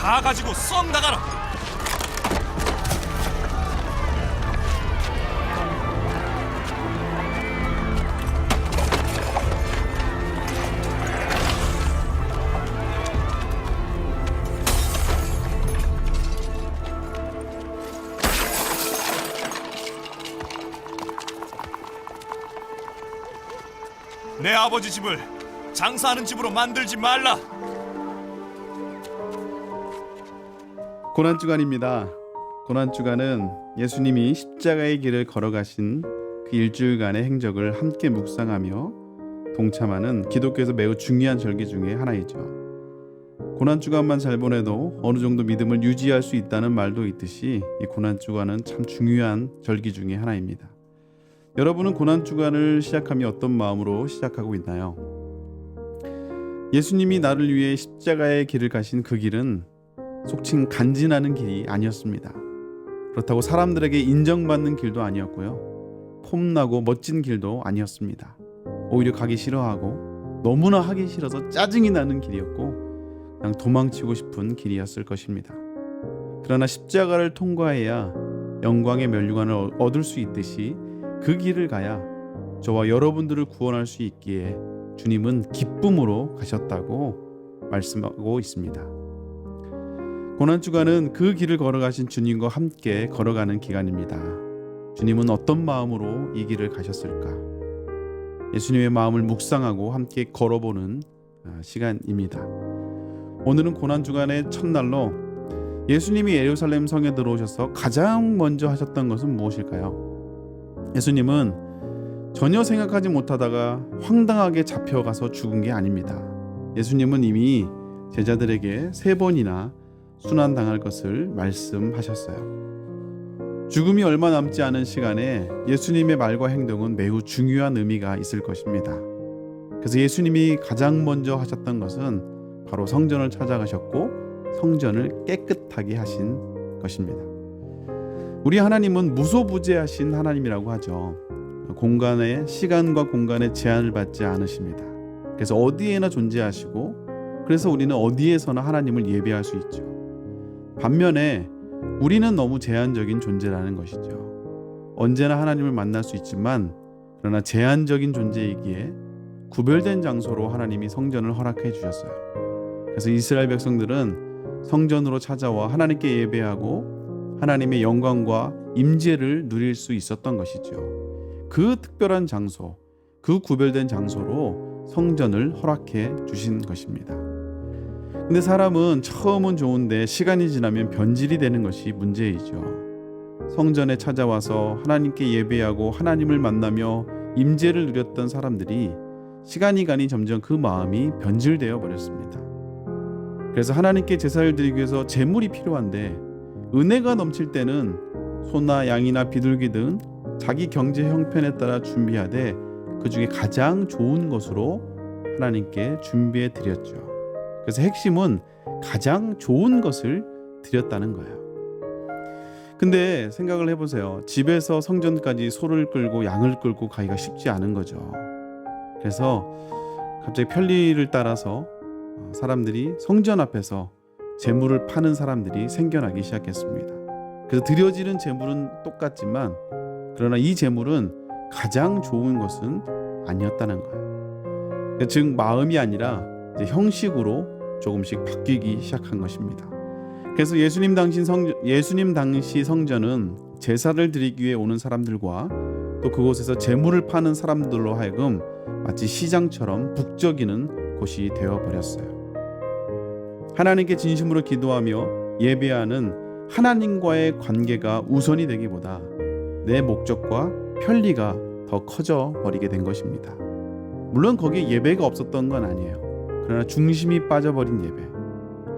다 가지고 썩 나가라. 내 아버지 집을 장사하는 집으로 만들지 말라. 고난주간입니다. 고난주간은 예수님이 십자가의 길을 걸어가신 그 일주일간의 행적을 함께 묵상하며 동참하는 기독교에서 매우 중요한 절기 중에 하나이죠. 고난주간만 잘 보내도 어느 정도 믿음을 유지할 수 있다는 말도 있듯이 이 고난주간은 참 중요한 절기 중에 하나입니다. 여러분은 고난주간을 시작하며 어떤 마음으로 시작하고 있나요? 예수님이 나를 위해 십자가의 길을 가신 그 길은 속칭 간지나는 길이 아니었습니다. 그렇다고 사람들에게 인정받는 길도 아니었고요. 폼나고 멋진 길도 아니었습니다. 오히려 가기 싫어하고 너무나 하기 싫어서 짜증이 나는 길이었고 그냥 도망치고 싶은 길이었을 것입니다. 그러나 십자가를 통과해야 영광의 면류관을 얻을 수 있듯이 그 길을 가야 저와 여러분들을 구원할 수 있기에 주님은 기쁨으로 가셨다고 말씀하고 있습니다. 고난주간은 그 길을 걸어가신 주님과 함께 걸어가는 기간입니다. 주님은 어떤 마음으로 이 길을 가셨을까? 예수님의 마음을 묵상하고 함께 걸어보는 시간입니다. 오늘은 고난주간의 첫날로 예수님이 예루살렘 성에 들어오셔서 가장 먼저 하셨던 것은 무엇일까요? 예수님은 전혀 생각하지 못하다가 황당하게 잡혀가서 죽은 게 아닙니다. 예수님은 이미 제자들에게 3번이나 순환당할 것을 말씀하셨어요. 죽음이 얼마 남지 않은 시간에 예수님의 말과 행동은 매우 중요한 의미가 있을 것입니다. 그래서 예수님이 가장 먼저 하셨던 것은 바로 성전을 찾아가셨고 성전을 깨끗하게 하신 것입니다. 우리 하나님은 무소부재하신 하나님이라고 하죠. 시간과 공간의 제한을 받지 않으십니다. 그래서 어디에나 존재하시고 그래서 우리는 어디에서나 하나님을 예배할 수 있죠. 반면에 우리는 너무 제한적인 존재라는 것이죠. 언제나 하나님을 만날 수 있지만 그러나 제한적인 존재이기에 구별된 장소로 하나님이 성전을 허락해 주셨어요. 그래서 이스라엘 백성들은 성전으로 찾아와 하나님께 예배하고 하나님의 영광과 임재를 누릴 수 있었던 것이죠. 그 특별한 장소, 그 구별된 장소로 성전을 허락해 주신 것입니다. 근데 사람은 처음은 좋은데 시간이 지나면 변질이 되는 것이 문제이죠. 성전에 찾아와서 하나님께 예배하고 하나님을 만나며 임재를 누렸던 사람들이 시간이 가니 점점 그 마음이 변질되어 버렸습니다. 그래서 하나님께 제사를 드리기 위해서 제물이 필요한데 은혜가 넘칠 때는 소나 양이나 비둘기 등 자기 경제 형편에 따라 준비하되 그 중에 가장 좋은 것으로 하나님께 준비해 드렸죠. 그래서 핵심은 가장 좋은 것을 드렸다는 거예요. 근데 생각을 해보세요. 집에서 성전까지 소를 끌고 양을 끌고 가기가 쉽지 않은 거죠. 그래서 갑자기 편리를 따라서 사람들이 성전 앞에서 제물을 파는 사람들이 생겨나기 시작했습니다. 그래서 드려지는 제물은 똑같지만 그러나 이 제물은 가장 좋은 것은 아니었다는 거예요. 즉 마음이 아니라 이제 형식으로 조금씩 바뀌기 시작한 것입니다. 그래서 예수님 당시 성전은 제사를 드리기 위해 오는 사람들과 또 그곳에서 제물을 파는 사람들로 하여금 마치 시장처럼 북적이는 곳이 되어버렸어요. 하나님께 진심으로 기도하며 예배하는 하나님과의 관계가 우선이 되기보다 내 목적과 편리가 더 커져 버리게 된 것입니다. 물론 거기에 예배가 없었던 건 아니에요. 그러나 중심이 빠져버린 예배,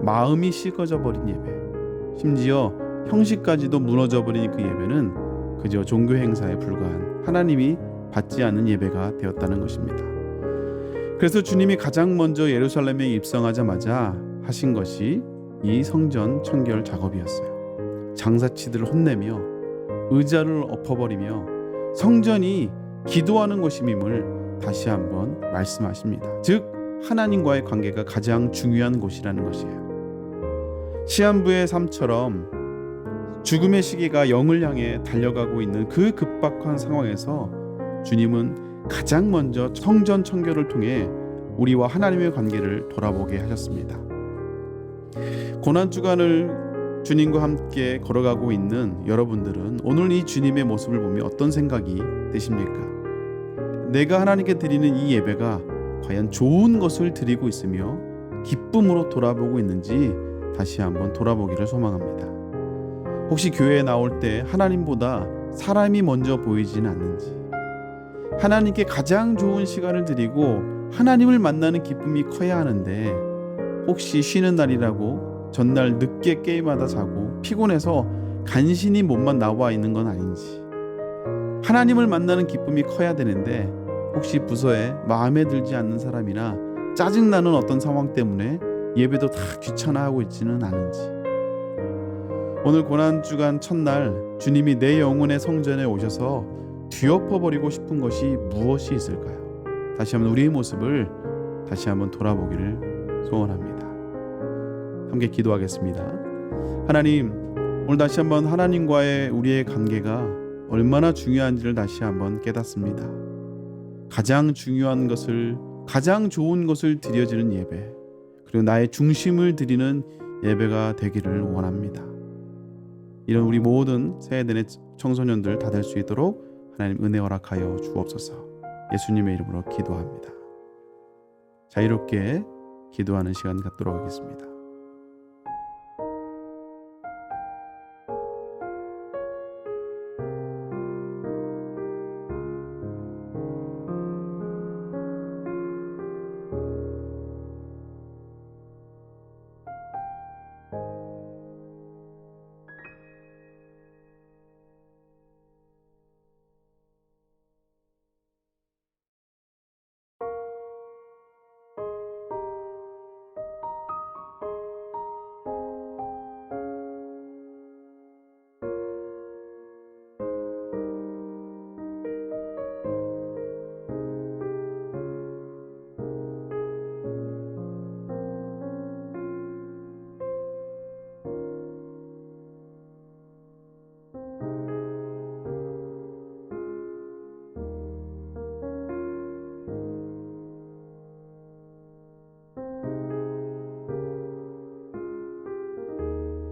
마음이 식어져 버린 예배, 심지어 형식까지도 무너져버린 그 예배는 그저 종교 행사에 불과한 하나님이 받지 않는 예배가 되었다는 것입니다. 그래서 주님이 가장 먼저 예루살렘에 입성하자마자 하신 것이 이 성전 청결 작업이었어요. 장사치들을 혼내며 의자를 엎어버리며 성전이 기도하는 곳임을 다시 한번 말씀하십니다. 즉 하나님과의 관계가 가장 중요한 곳이라는 것이에요. 시한부의 삶처럼 죽음의 시기가 영을 향해 달려가고 있는 그 급박한 상황에서 주님은 가장 먼저 성전 청결을 통해 우리와 하나님의 관계를 돌아보게 하셨습니다. 고난주간을 주님과 함께 걸어가고 있는 여러분들은 오늘 이 주님의 모습을 보며 어떤 생각이 드십니까? 내가 하나님께 드리는 이 예배가 과연 좋은 것을 드리고 있으며 기쁨으로 돌아보고 있는지 다시 한번 돌아보기를 소망합니다. 혹시 교회에 나올 때 하나님보다 사람이 먼저 보이지는 않는지, 하나님께 가장 좋은 시간을 드리고 하나님을 만나는 기쁨이 커야 하는데 혹시 쉬는 날이라고 전날 늦게 게임하다 자고 피곤해서 간신히 몸만 나와 있는 건 아닌지, 하나님을 만나는 기쁨이 커야 되는데 혹시 부서에 마음에 들지 않는 사람이나 짜증나는 어떤 상황 때문에 예배도 다 귀찮아하고 있지는 않은지, 오늘 고난주간 첫날 주님이 내 영혼의 성전에 오셔서 뒤엎어버리고 싶은 것이 무엇이 있을까요? 다시 한번 우리의 모습을 다시 한번 돌아보기를 소원합니다. 함께 기도하겠습니다. 하나님, 오늘 다시 한번 하나님과의 우리의 관계가 얼마나 중요한지를 다시 한번 깨닫습니다. 가장 중요한 것을, 가장 좋은 것을 드려지는 예배, 그리고 나의 중심을 드리는 예배가 되기를 원합니다. 이런 우리 모든 새해대의 청소년들 다 될 수 있도록 하나님 은혜 허락하여 주옵소서. 예수님의 이름으로 기도합니다. 자유롭게 기도하는 시간 갖도록 하겠습니다.